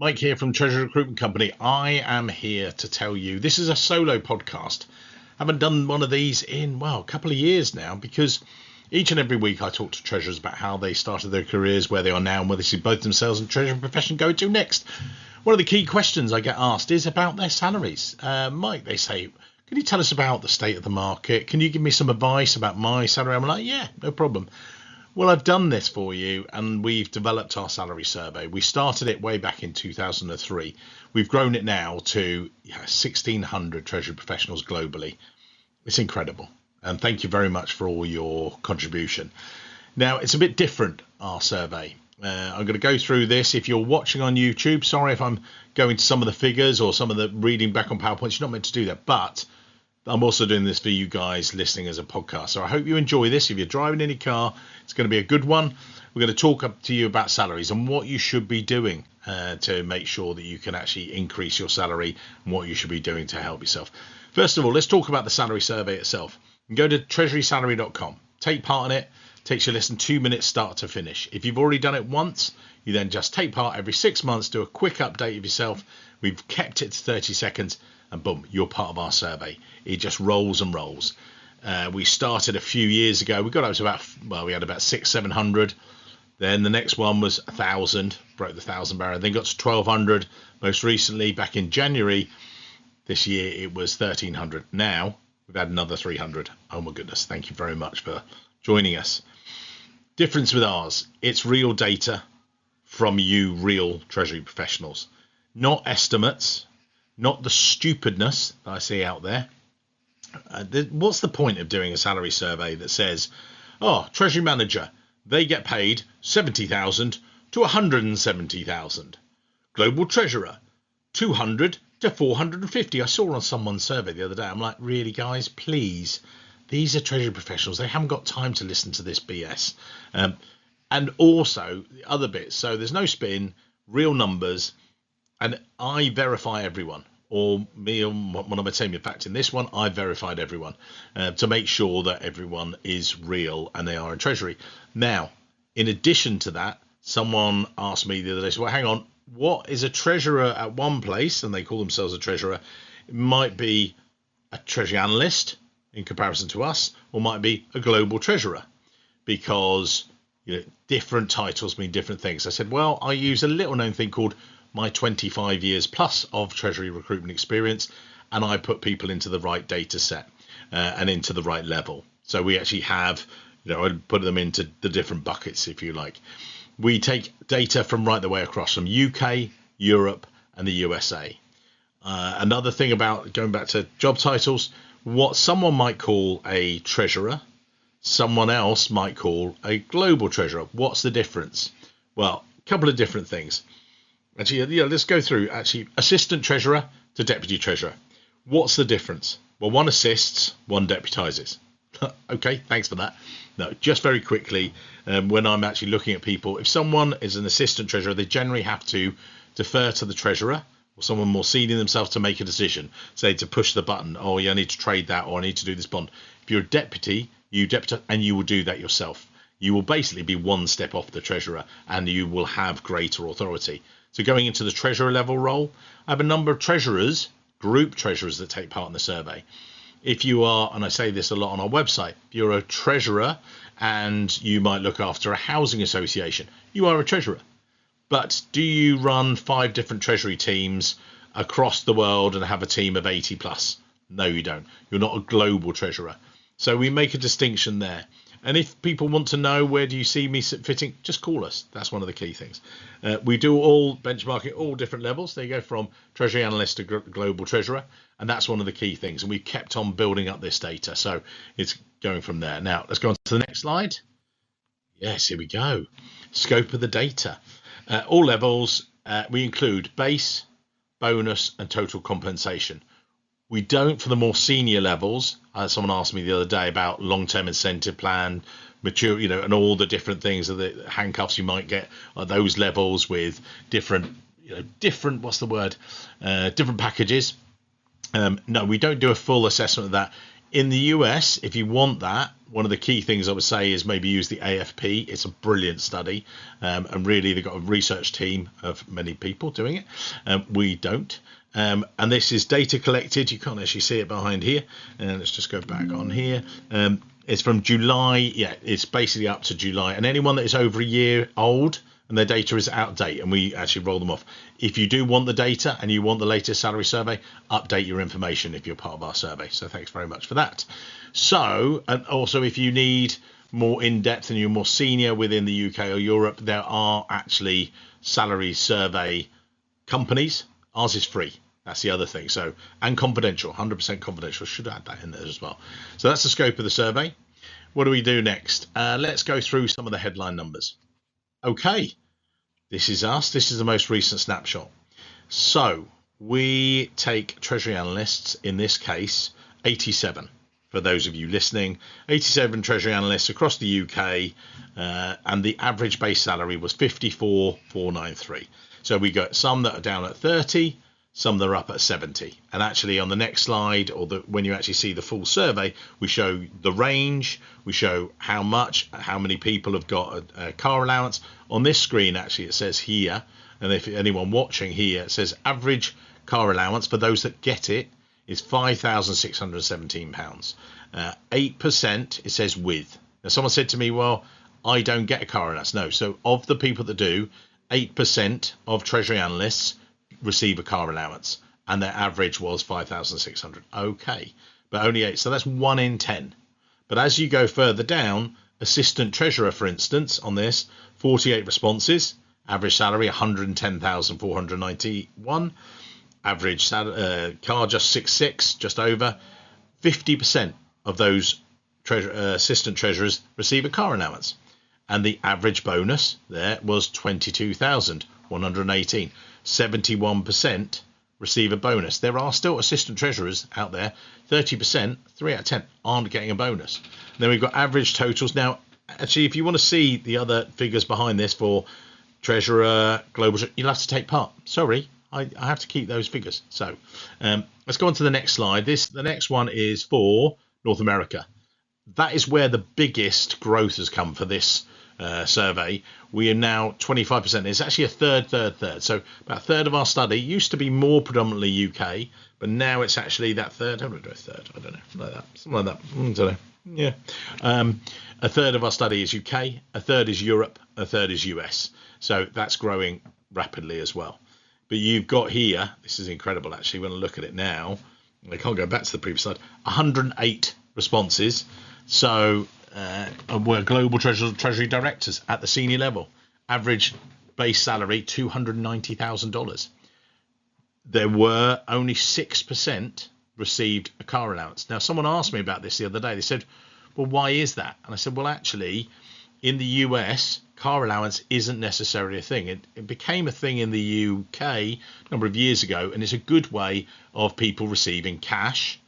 Mike here from Treasury Recruitment Company. I am here to tell you this is a solo podcast. I haven't done one of these in, a couple of years now, because each and every week I talk to treasurers about how they started their careers, where they are now, and where they see both themselves and treasury profession go to next. One of the key questions I get asked is about their salaries. Mike, they say, can you tell us about the state of the market? Can you give me some advice about my salary? I'm like, yeah, no problem. Well, I've done this for you, and we've developed our salary survey. We started it way back in 2003. We've grown it now to 1,600 treasury professionals globally. It's incredible. And thank you very much for all your contribution. Now, it's a bit different, our survey. I'm going to go through this. If you're watching on YouTube, sorry if I'm going to some of the figures or some of the reading back on PowerPoints. You're not meant to do that, but I'm also doing this for you guys listening as a podcast. So I hope you enjoy this. If you're driving in your car, it's going to be a good one. We're going to talk up to you about salaries and what you should be doing to make sure that you can actually increase your salary, and what you should be doing to help yourself. First of all, let's talk about the salary survey itself. You can go to treasurysalary.com. Take part in it. It takes you less than 2 minutes start to finish. If you've already done it once, you then just take part every 6 months, do a quick update of yourself. We've kept it to 30 seconds. And boom, you're part of our survey. It just rolls and rolls. We started a few years ago. We got up to we had about 600-700. Then the next one was 1,000, broke the 1,000 barrier. Then got to 1,200. Most recently, back in January this year, it was 1,300. Now we've had another 300. Oh my goodness! Thank you very much for joining us. Difference with ours: it's real data from you, real treasury professionals, not estimates. Not the stupidness that I see out there. What's the point of doing a salary survey that says, treasury manager, they get paid 70,000 to 170,000. Global treasurer, 200 to 450. I saw on someone's survey the other day. I'm like, really, guys, please. These are treasury professionals. They haven't got time to listen to this BS. And also the other bits. So there's no spin, real numbers. And I verify everyone, or me or one of my team. In fact, in this one, I verified everyone to make sure that everyone is real and they are in Treasury. Now, in addition to that, someone asked me the other day, so, well, hang on, what is a treasurer at one place? And they call themselves a treasurer. It might be a treasury analyst in comparison to us, or might be a global treasurer, because different titles mean different things. I said, well, I use a little known thing called my 25 years plus of treasury recruitment experience, and I put people into the right data set and into the right level. So we actually have, I put them into the different buckets, if you like. We take data from right the way across, from UK, Europe, and the USA. Another thing about going back to job titles, what someone might call a treasurer, someone else might call a global treasurer. What's the difference? Well, a couple of different things. Actually, let's go through. Actually, assistant treasurer to deputy treasurer. What's the difference? Well, one assists, one deputises. Okay, thanks for that. No, just very quickly, when I'm actually looking at people, if someone is an assistant treasurer, they generally have to defer to the treasurer or someone more senior themselves to make a decision. Say, to push the button, I need to trade that, or I need to do this bond. If you're a deputy, and you will do that yourself. You will basically be one step off the treasurer, and you will have greater authority. So going into the treasurer level role, I have a number of treasurers, group treasurers, that take part in the survey. If you are, and I say this a lot on our website, if you're a treasurer and you might look after a housing association, you are a treasurer. But do you run 5 different treasury teams across the world and have a team of 80 plus? No, you don't. You're not a global treasurer. So we make a distinction there. And if people want to know where do you see me fitting, just call us. That's one of the key things. We do all benchmarking, all different levels. They go from treasury analyst to global treasurer. And that's one of the key things. And we've kept on building up this data. So it's going from there. Now, let's go on to the next slide. Yes, here we go. Scope of the data. All levels, we include base, bonus, and total compensation. We don't for the more senior levels. Someone asked me the other day about long-term incentive plan, mature, and all the different things, of the handcuffs you might get at those levels with different different packages. No, we don't do a full assessment of that. In the US, if you want that, one of the key things I would say is maybe use the AFP. It's a brilliant study, and really they've got a research team of many people doing it. We don't. And this is data collected. You can't actually see it behind here. And let's just go back on here. It's from July. Yeah, it's basically up to July. And anyone that is over a year old and their data is out of date, and we actually roll them off. If you do want the data and you want the latest salary survey, update your information if you're part of our survey. So thanks very much for that. So, and also if you need more in-depth and you're more senior within the UK or Europe, there are actually salary survey companies. Ours is free. That's the other thing. So, and confidential, 100% confidential. Should add that in there as well. So that's the scope of the survey. What do we do next? Let's go through some of the headline numbers. Okay, this is us. This is the most recent snapshot. So we take Treasury analysts, in this case, 87. For those of you listening, 87 Treasury analysts across the UK, and the average base salary was 54,493. So we got some that are down at 30, some that are up at 70. And actually on the next slide, or when you actually see the full survey, we show the range, we show how many people have got a car allowance. On this screen, actually, it says here, and if anyone watching here, it says average car allowance for those that get it is £5,617. 8%, it says with. Now, someone said to me, well, I don't get a car allowance. No, so of the people that do, 8% of Treasury analysts receive a car allowance, and their average was 5,600. Okay, but only 8, so that's 1 in 10. But as you go further down, assistant treasurer, for instance, on this, 48 responses, average salary 110,491, average car just 66, just over. 50% of those assistant treasurers receive a car allowance, and the average bonus there was 22,118. 71% receive a bonus. There are still assistant treasurers out there. 30%, 3 out of 10, aren't getting a bonus. And then we've got average totals. Now, actually, if you want to see the other figures behind this for treasurer, global, you'll have to take part. Sorry, I have to keep those figures. So let's go on to the next slide. The next one is for North America. That is where the biggest growth has come for this survey. We are now 25%. It's actually a third. So about a third of our study used to be more predominantly UK, but now it's actually that third. How do I do a third? I don't know. Like that. Something like that. I don't know. Yeah. A third of our study is UK, a third is Europe, a third is US. So that's growing rapidly as well. But you've got here, this is incredible actually, when I look at it now, I can't go back to the previous slide, 108 responses. So we're global treasury directors at the senior level. Average base salary, $290,000. There were only 6% received a car allowance. Now, someone asked me about this the other day. They said, well, why is that? And I said, well, actually, in the US, car allowance isn't necessarily a thing. It became a thing in the UK a number of years ago, and it's a good way of people receiving cash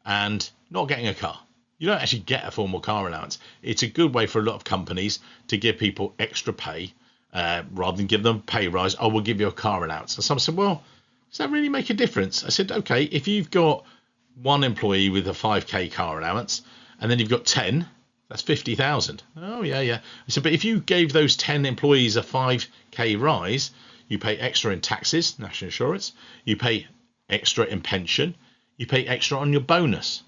and not getting a car. You don't actually get a formal car allowance. It's a good way for a lot of companies to give people extra pay rather than give them a pay rise. Oh, we'll give you a car allowance. And someone said, well, does that really make a difference? I said, okay, if you've got one employee with a 5k car allowance and then you've got 10, that's 50,000. Oh, yeah. I said, but if you gave those 10 employees a 5k rise, you pay extra in taxes, national insurance, you pay extra in pension, you pay extra on your bonus.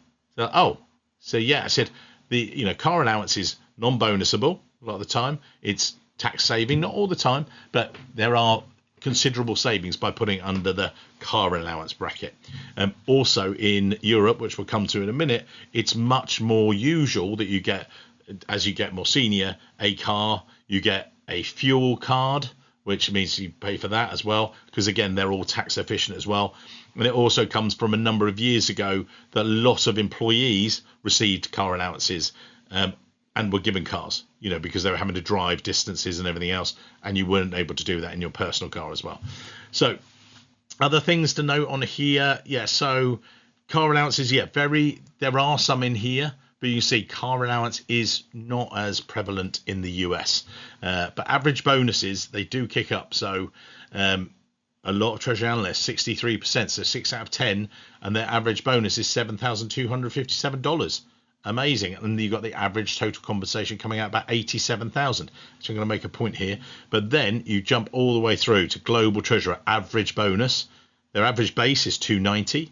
So yeah, I said the car allowance is non-bonusable a lot of the time. It's tax saving, not all the time, but there are considerable savings by putting under the car allowance bracket. Also in Europe, which we'll come to in a minute, it's much more usual that you get, as you get more senior, a car, you get a fuel card, which means you pay for that as well, because again, they're all tax efficient as well. And it also comes from a number of years ago that a lot of employees received car allowances and were given cars, because they were having to drive distances and everything else, and you weren't able to do that in your personal car as well. So other things to note on here, so car allowances, there are some in here, but you see car allowance is not as prevalent in the US. But average bonuses, they do kick up. So a lot of Treasury analysts, 63%, so 6 out of 10, and their average bonus is $7,257. Amazing. And you've got the average total compensation coming out about 87,000. So I'm going to make a point here. But then you jump all the way through to Global Treasurer average bonus. Their average base is 290.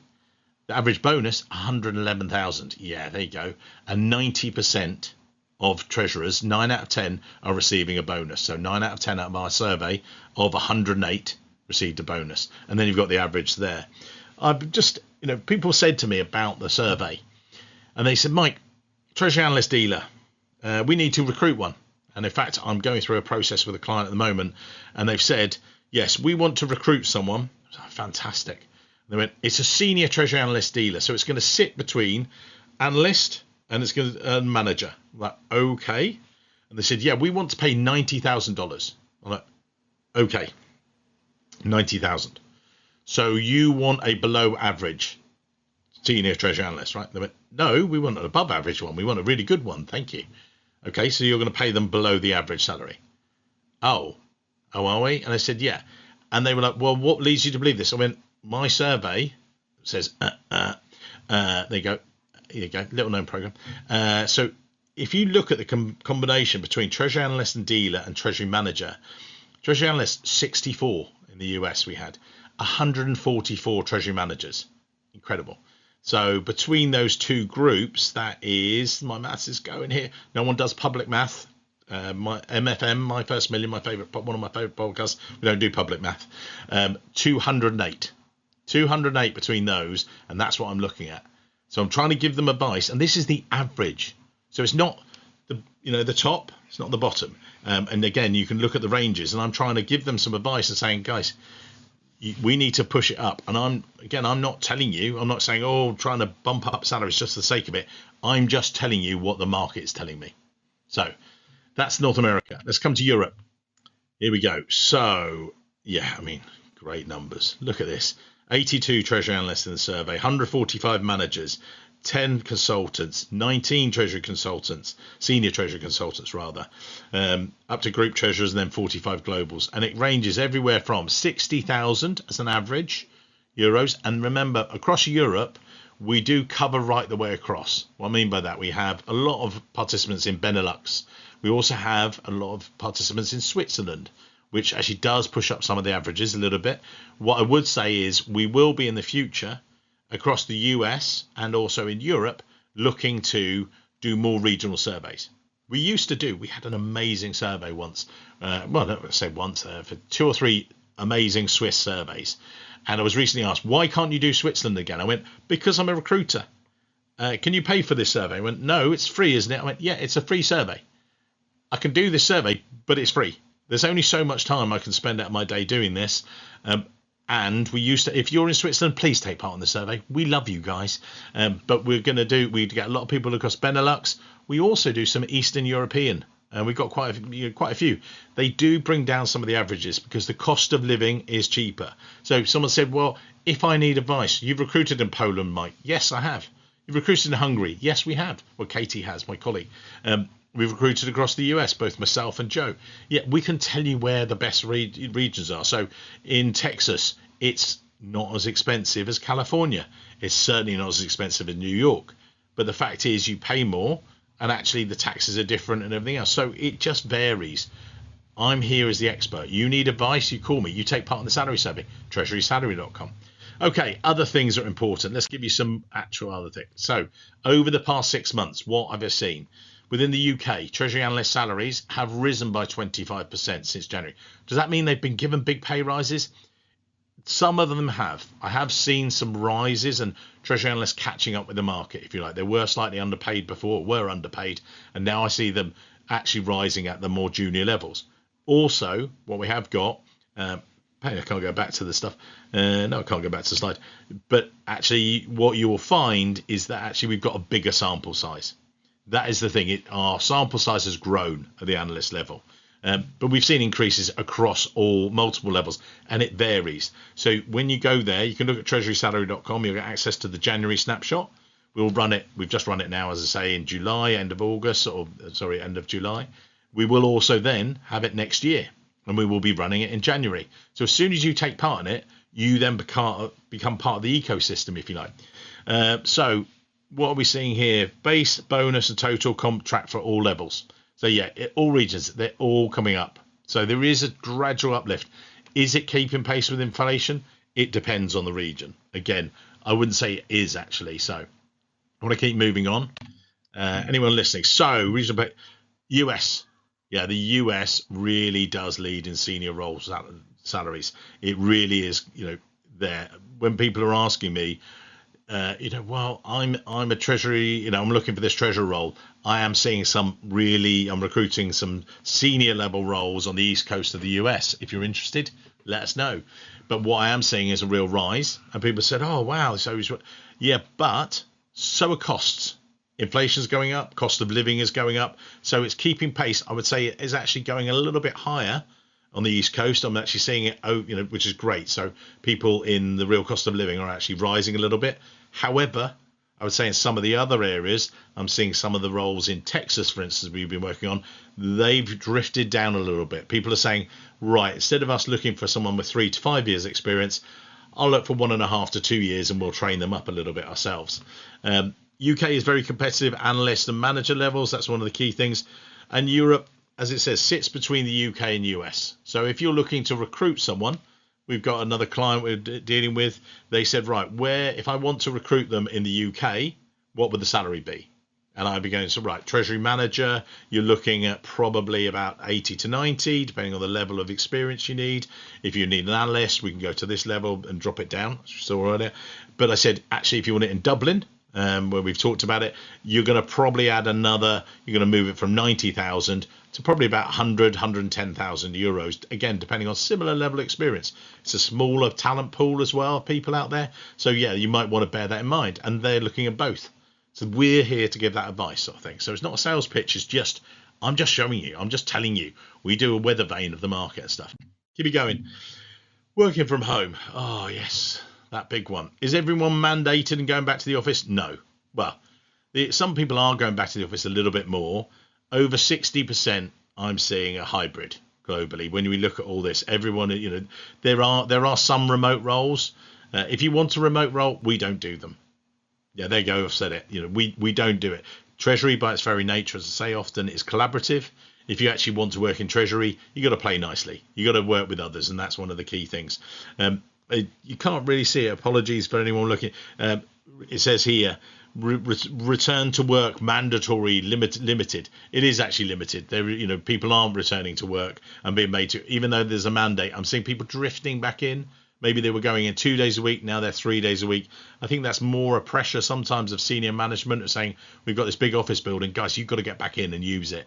The average bonus 111,000. Yeah, there you go. And 90% of treasurers, 9 out of 10, are receiving a bonus. So 9 out of 10 out of our survey of 108 received a bonus. And then you've got the average there. I've just, people said to me about the survey, and they said, Mike, Treasury Analyst Dealer, we need to recruit one. And in fact, I'm going through a process with a client at the moment, and they've said, yes, we want to recruit someone. Fantastic. They went, it's a senior Treasury Analyst Dealer, so it's going to sit between analyst and it's going to manager. I'm like, okay. And they said, yeah, we want to pay $90,000. I'm like, okay, 90,000. So you want a below average senior treasury analyst, right? They went, no, we want an above average one. We want a really good one. Thank you. Okay, so you're going to pay them below the average salary. Oh, are we? And I said, yeah. And they were like, well, what leads you to believe this? I went, my survey says, there you go. Here you go, little known program. So if you look at the combination between treasury analyst and dealer and treasury manager, treasury analyst 64 in the US we had, 144 treasury managers. Incredible. So between those two groups, that is, my maths is going here. No one does public math. My MFM, My First Million, one of my favorite podcasts. We don't do public math. 208 between those, and that's what I'm looking at. So I'm trying to give them advice, and this is the average. So it's not the top, it's not the bottom. And again, you can look at the ranges, and I'm trying to give them some advice and saying, guys, we need to push it up. And I'm not telling you, I'm not saying, trying to bump up salaries just for the sake of it. I'm just telling you what the market is telling me. So that's North America. Let's come to Europe. Here we go. So yeah, great numbers. Look at this. 82 treasury analysts in the survey, 145 managers, 10 consultants, 19 treasury consultants, senior treasury consultants rather, up to group treasurers, and then 45 globals. And it ranges everywhere from 60,000 as an average euros. And remember, across Europe, we do cover right the way across. What I mean by that, we have a lot of participants in Benelux. We also have a lot of participants in Switzerland, which actually does push up some of the averages a little bit. What I would say is we will be in the future across the US and also in Europe looking to do more regional surveys. We had an amazing survey once. For 2 or 3 amazing Swiss surveys. And I was recently asked, why can't you do Switzerland again? I went, because I'm a recruiter. Can you pay for this survey? I went, no, it's free, isn't it? I went, yeah, it's a free survey. I can do this survey, but it's free. There's only so much time I can spend out of my day doing this. And we used to, if you're in Switzerland, please take part in the survey. We love you guys. But we get a lot of people across Benelux. We also do some Eastern European. And we've got quite a few. They do bring down some of the averages because the cost of living is cheaper. So someone said, well, if I need advice, you've recruited in Poland, Mike. Yes, I have. You've recruited in Hungary. Yes, we have. Well, Katie has, my colleague. We've recruited across the US, both myself and Joe. Yeah, we can tell you where the best regions are. So in Texas, it's not as expensive as California. It's certainly not as expensive as New York. But the fact is you pay more, and actually the taxes are different and everything else. So it just varies. I'm here as the expert. You need advice, you call me. You take part in the salary survey, treasurysalary.com. Okay, other things are important. Let's give you some actual other things. So over the past 6 months, what have I seen? Within the UK, Treasury analyst salaries have risen by 25% since January. Does that mean they've been given big pay rises? Some of them have. I have seen some rises and Treasury analysts catching up with the market, if you like. They were slightly underpaid before, and now I see them actually rising at the more junior levels. Also, what we have got, I can't go back to the stuff. No, I can't go back to the slide. But actually, what you will find is that actually we've got a bigger sample size. That is the thing. Our sample size has grown at the analyst level. But we've seen increases across all multiple levels, and it varies. So when you go there, you can look at treasurysalary.com. You'll get access to the January snapshot. We'll run it. We've just run it now, as I say, in July, end of July. We will also then have it next year. and we will be running it in January. So as soon as you take part in it, you then become part of the ecosystem, if you like. So what are we seeing here? Base, bonus, and total contract for all levels. So yeah, all regions, they're all coming up. So there is a gradual uplift. Is it keeping pace with inflation? It depends on the region. Again, I wouldn't say it is actually. So I want to keep moving on. Anyone listening? So regional US. Yeah, the US really does lead in senior role salaries. It really is, there. When people are asking me, well, I'm a treasury, I'm looking for this treasurer role. I am seeing I'm recruiting some senior level roles on the East Coast of the US. If you're interested, let us know. But what I am seeing is a real rise. And people said, oh, wow. Yeah, but so are costs. Inflation's going up. Cost of living is going up. So it's keeping pace. I would say it is actually going a little bit higher on the East Coast. I'm actually seeing it, which is great. So people in the real cost of living are actually rising a little bit. However, I would say in some of the other areas, I'm seeing some of the roles in Texas, for instance, we've been working on, they've drifted down a little bit. People are saying, right, instead of us looking for someone with 3 to 5 years experience, I'll look for 1.5 to 2 years and we'll train them up a little bit ourselves. UK is very competitive, analyst and manager levels. That's one of the key things. And Europe, as it says, sits between the UK and US. So if you're looking to recruit someone, we've got another client we're dealing with. They said, right, if I want to recruit them in the UK, what would the salary be? And I'd be going, so right, treasury manager, you're looking at probably about 80 to 90, depending on the level of experience you need. If you need an analyst, we can go to this level and drop it down. So earlier. But I said, actually, if you want it in Dublin, where we've talked about it, you're going to probably add you're going to move it from 90,000 to probably about 110,000 euros, again, depending on similar level of experience. It's a smaller talent pool as well, people out there. So yeah, you might want to bear that in mind. And they're looking at both. So we're here to give that advice, sort of thing. So it's not a sales pitch. It's I'm just showing you. I'm just telling you. We do a weather vane of the market and stuff. Keep it going. Working from home. Oh, yes. That big one. Is everyone mandated and going back to the office? No. Well, some people are going back to the office a little bit more. Over 60%, I'm seeing a hybrid globally. When we look at all this, everyone, there are some remote roles. If you want a remote role, we don't do them. Yeah, there you go. I've said it. We don't do it. Treasury, by its very nature, as I say often, is collaborative. If you actually want to work in Treasury, you got to play nicely. You got to work with others, and that's one of the key things. You can't really see it. Apologies for anyone looking. It says here, return to work mandatory limited. It is actually limited. People aren't returning to work and being made to, even though there's a mandate. I'm seeing people drifting back in. Maybe they were going in 2 days a week. Now they're 3 days a week. I think that's more a pressure sometimes of senior management of saying, we've got this big office building, guys, you've got to get back in and use it.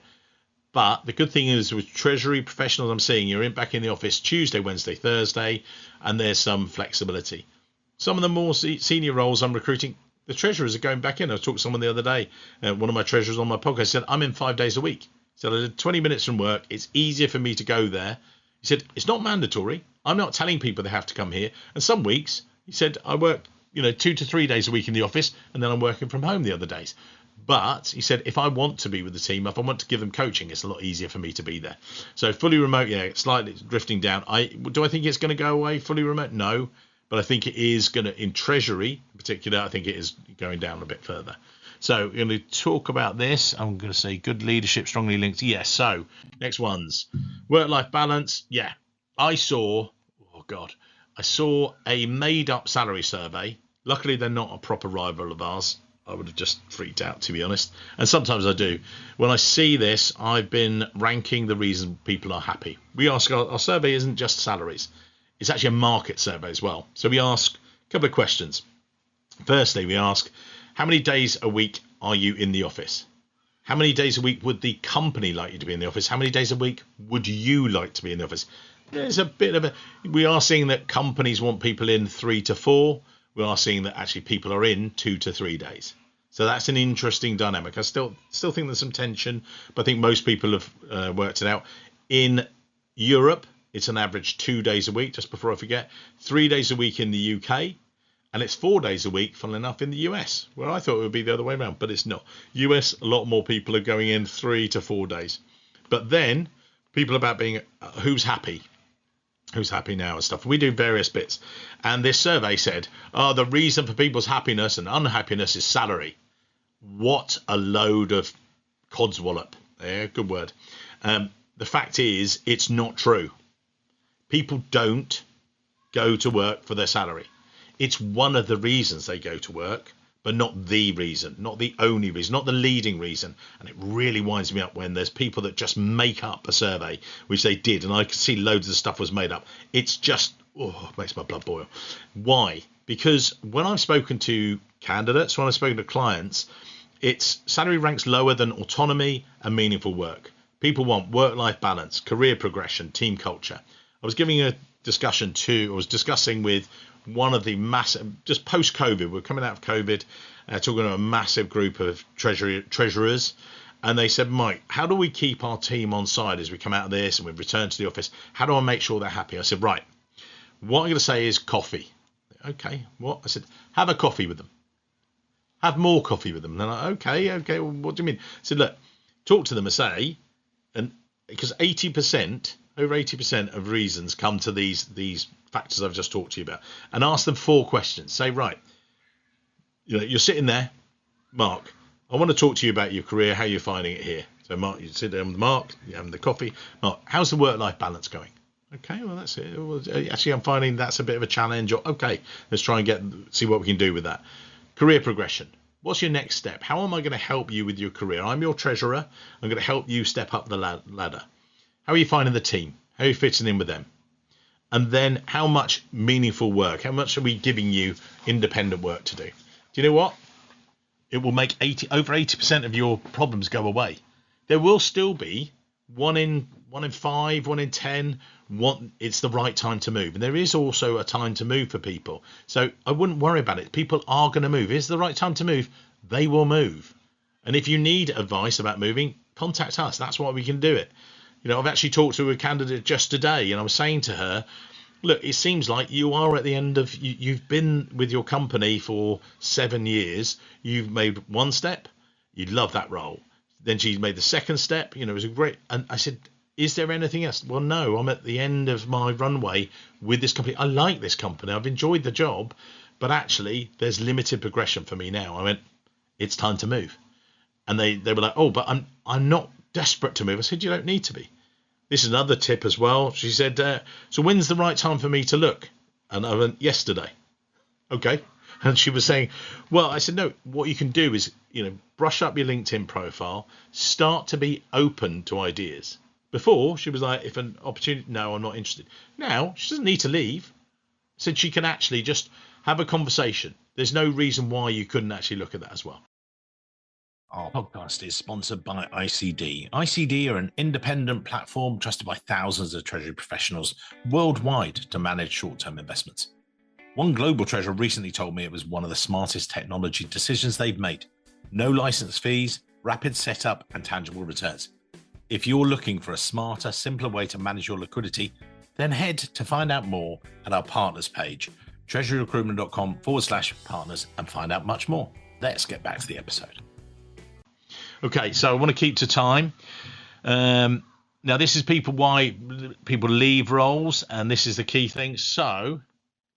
But the good thing is with Treasury professionals, I'm seeing you're back in the office Tuesday, Wednesday, Thursday, and there's some flexibility. Some of the more senior roles I'm recruiting, the treasurers are going back in. I talked to someone the other day, one of my treasurers on my podcast said, I'm in 5 days a week. He said, I did 20 minutes from work. It's easier for me to go there. He said, it's not mandatory. I'm not telling people they have to come here. And some weeks, he said, I work 2 to 3 days a week in the office, and then I'm working from home the other days. But he said, if I want to be with the team, if I want to give them coaching, it's a lot easier for me to be there. So fully remote, yeah, slightly drifting down. Do I think it's going to go away fully remote? No. But I think it is going to, in Treasury in particular, I think it is going down a bit further. So we're going to talk about this. I'm going to say good leadership, strongly linked. Yes. So next ones. Work-life balance. Yeah. I saw a made-up salary survey. Luckily, they're not a proper rival of ours. I would have just freaked out, to be honest. And sometimes I do. When I see this, I've been ranking the reason people are happy. We ask, our survey isn't just salaries. It's actually a market survey as well. So we ask a couple of questions. Firstly, we ask, how many days a week are you in the office? How many days a week would the company like you to be in the office? How many days a week would you like to be in the office? There's a bit of we are seeing that companies want people in 3 to 4. We are seeing that actually people are in 2 to 3 days. So that's an interesting dynamic. I still think there's some tension, but I think most people have worked it out. In Europe, it's an average 2 days a week, just before I forget, 3 days a week in the UK, and it's 4 days a week, funnily enough, in the US, where I thought it would be the other way around, but it's not. US, a lot more people are going in 3 to 4 days. But then people about being who's happy now and stuff. We do various bits, and this survey said, oh, the reason for people's happiness and unhappiness is salary. What a load of codswallop. Yeah, good word. The fact is, it's not true. People don't go to work for their salary. It's one of the reasons they go to work, but not the reason, not the only reason, not the leading reason. And it really winds me up when there's people that just make up a survey, which they did, and I could see loads of stuff was made up. It's just, it makes my blood boil. Why? Because when I've spoken to candidates, when I've spoken to clients, it's salary ranks lower than autonomy and meaningful work. People want work-life balance, career progression, team culture. I was discussing with one of the massive, just post-COVID, we're coming out of COVID, talking to a massive group of treasurers, and they said, Mike, how do we keep our team on side as we come out of this and we return to the office? How do I make sure they're happy? I said, right, what I'm going to say is coffee. Okay, what? I said, have a coffee with them. Have more coffee with them. And they're like, okay, well, what do you mean? I said, look, talk to them and say, and because over 80% of reasons come to these factors I've just talked to you about, and ask them 4 questions. Say, right, you're sitting there, Mark, I want to talk to you about your career, how you're finding it here. So Mark, you sit down with Mark, you're having the coffee. Mark, how's the work-life balance going? Okay, well, that's it. Well, actually, I'm finding that's a bit of a challenge. Or okay, let's try and see what we can do with that. Career progression. What's your next step? How am I going to help you with your career? I'm your treasurer. I'm going to help you step up the ladder. How are you finding the team? How are you fitting in with them? And then how much meaningful work? How much are we giving you independent work to do? Do you know what? It will make over 80% of your problems go away. There will still be 1 in 5, 1 in 10. It's the right time to move. And there is also a time to move for people. So I wouldn't worry about it. People are going to move. It's the right time to move. They will move. And if you need advice about moving, contact us. That's why we can do it. I've actually talked to a candidate just today, and I was saying to her, look, it seems like you are at the end of, you've been with your company for 7 years. You've made 1 step. You love that role. Then she made the 2nd step. It was a great, and I said, is there anything else? Well, no, I'm at the end of my runway with this company. I like this company. I've enjoyed the job, but actually there's limited progression for me now. I went, it's time to move. And they were like, oh, but I'm not desperate to move. I said, you don't need to be. This is another tip as well. She said, so when's the right time for me to look? And I went, yesterday. Okay. And she was saying, well, I said, no, what you can do is, brush up your LinkedIn profile, start to be open to ideas. Before, she was like, if an opportunity, no, I'm not interested. Now, she doesn't need to leave. Said she can actually just have a conversation. There's no reason why you couldn't actually look at that as well. Our podcast is sponsored by ICD. ICD are an independent platform trusted by thousands of treasury professionals worldwide to manage short-term investments. One global treasurer recently told me it was one of the smartest technology decisions they've made. No license fees, rapid setup, and tangible returns. If you're looking for a smarter, simpler way to manage your liquidity, then head to find out more at our partners page, treasuryrecruitment.com/partners, and find out much more. Let's get back to the episode. Okay, so I want to keep to time. Now, this is why people leave roles, and this is the key thing. So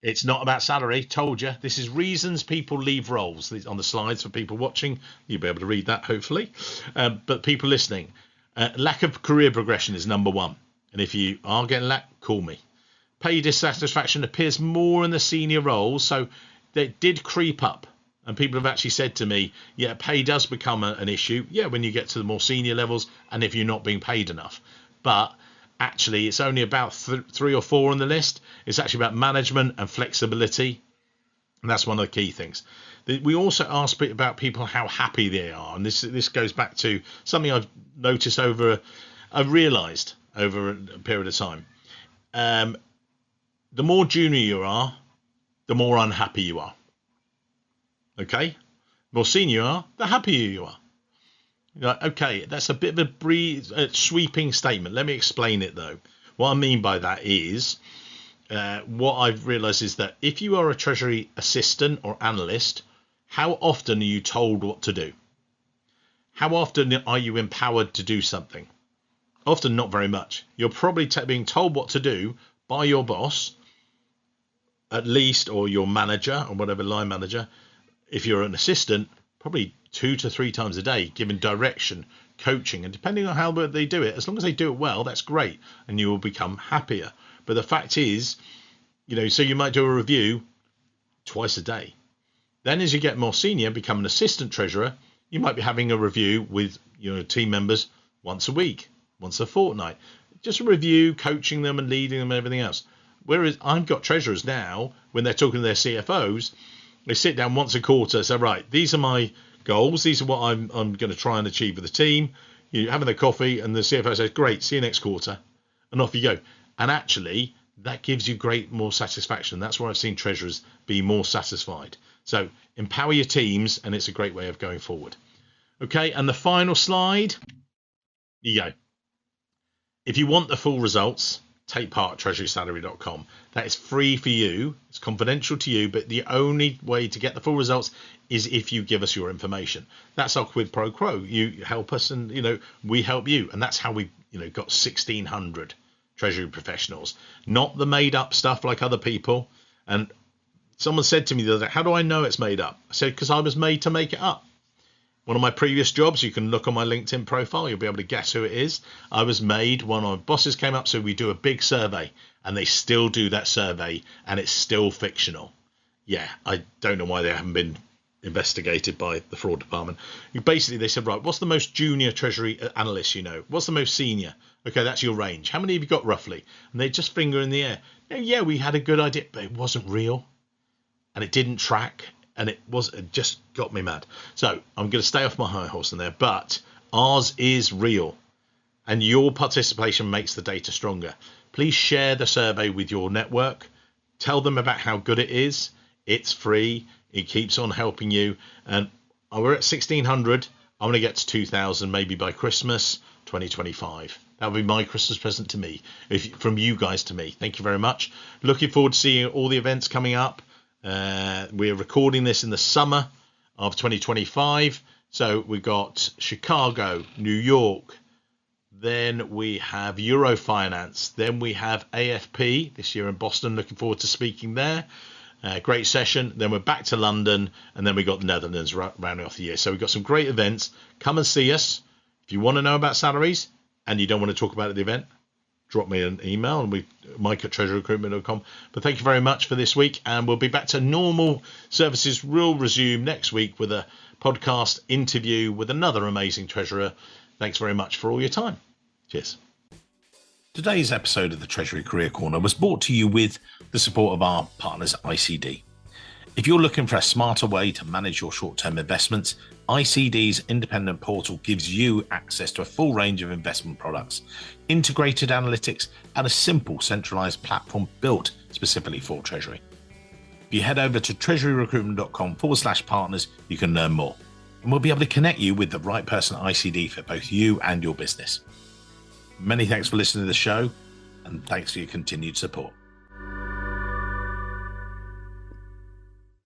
it's not about salary. Told you. This is reasons people leave roles. On the slides for people watching, you'll be able to read that, hopefully. But people listening, lack of career progression is number 1. And if you are getting call me. Pay dissatisfaction appears more in the senior roles, so they did creep up. And people have actually said to me, yeah, pay does become an issue. Yeah, when you get to the more senior levels and if you're not being paid enough. But actually, it's only about 3 or 4 on the list. It's actually about management and flexibility. And that's one of the key things. We also ask about people how happy they are. And this goes back to something I've noticed I've realised over a period of time. The more junior you are, the more unhappy you are. Okay, the more senior you are, the happier you are. Like, okay, that's a bit of a sweeping statement. Let me explain it though. What I mean by that is, what I've realised is that if you are a treasury assistant or analyst, how often are you told what to do? How often are you empowered to do something? Often not very much. You're probably being told what to do by your boss, at least, or your manager, or whatever, line manager. If you're an assistant, probably 2 to 3 times a day, giving direction, coaching, and depending on how they do it, as long as they do it well, that's great, and you will become happier. But the fact is, so you might do a review twice a day. Then as you get more senior, become an assistant treasurer, you might be having a review with your team members once a week, once a fortnight. Just a review, coaching them and leading them and everything else. Whereas I've got treasurers now, when they're talking to their CFOs, they sit down once a quarter, say, right, these are my goals, these are what I'm going to try and achieve with the team. You're having their coffee and the CFO says, great, see you next quarter. And off you go. And actually, that gives you more satisfaction. That's where I've seen treasurers be more satisfied. So empower your teams, and it's a great way of going forward. Okay, and the final slide, here you go. If you want the full results, take part at treasurysalary.com. That is free for you. It's confidential to you, but the only way to get the full results is if you give us your information. That's our quid pro quo. You help us and, we help you. And that's how we, got 1,600 treasury professionals, not the made up stuff like other people. And someone said to me the other day, how do I know it's made up? I said, because I was made to make it up. One of my previous jobs, you can look on my LinkedIn profile, you'll be able to guess who it is. I was made, one of my bosses came up, so we do a big survey, and they still do that survey, and it's still fictional. Yeah, I don't know why they haven't been investigated by the fraud department. Basically, they said, right, what's the most junior treasury analyst you know? What's the most senior? Okay, that's your range. How many have you got roughly? And they just finger in the air. Yeah, we had a good idea, but it wasn't real, and it didn't track. And it just got me mad. So I'm going to stay off my high horse in there, but ours is real, and your participation makes the data stronger. Please share the survey with your network. Tell them about how good it is. It's free. It keeps on helping you. And we're at 1,600. I'm going to get to 2,000 maybe by Christmas 2025. That will be my Christmas present to me, from you guys to me. Thank you very much. Looking forward to seeing all the events coming up. We're recording this in the summer of 2025. So we got Chicago, New York, then we have Eurofinance, then we have AFP this year in Boston. Looking forward to speaking there. Great session. Then we're back to London, and then we got the Netherlands rounding off the year. So we've got some great events. Come and see us. If you want to know about salaries and you don't want to talk about it at the event, drop me an email, and mike@treasuryrecruitment.com. But thank you very much for this week, and we'll be back to normal services. We'll resume next week with a podcast interview with another amazing treasurer. Thanks very much for all your time. Cheers. Today's episode of the Treasury Career Corner was brought to you with the support of our partners ICD. If you're looking for a smarter way to manage your short-term investments, ICD's independent portal gives you access to a full range of investment products, integrated analytics, and a simple centralized platform built specifically for Treasury. If you head over to treasuryrecruitment.com/partners, you can learn more, and we'll be able to connect you with the right person at ICD for both you and your business. Many thanks for listening to the show, and thanks for your continued support.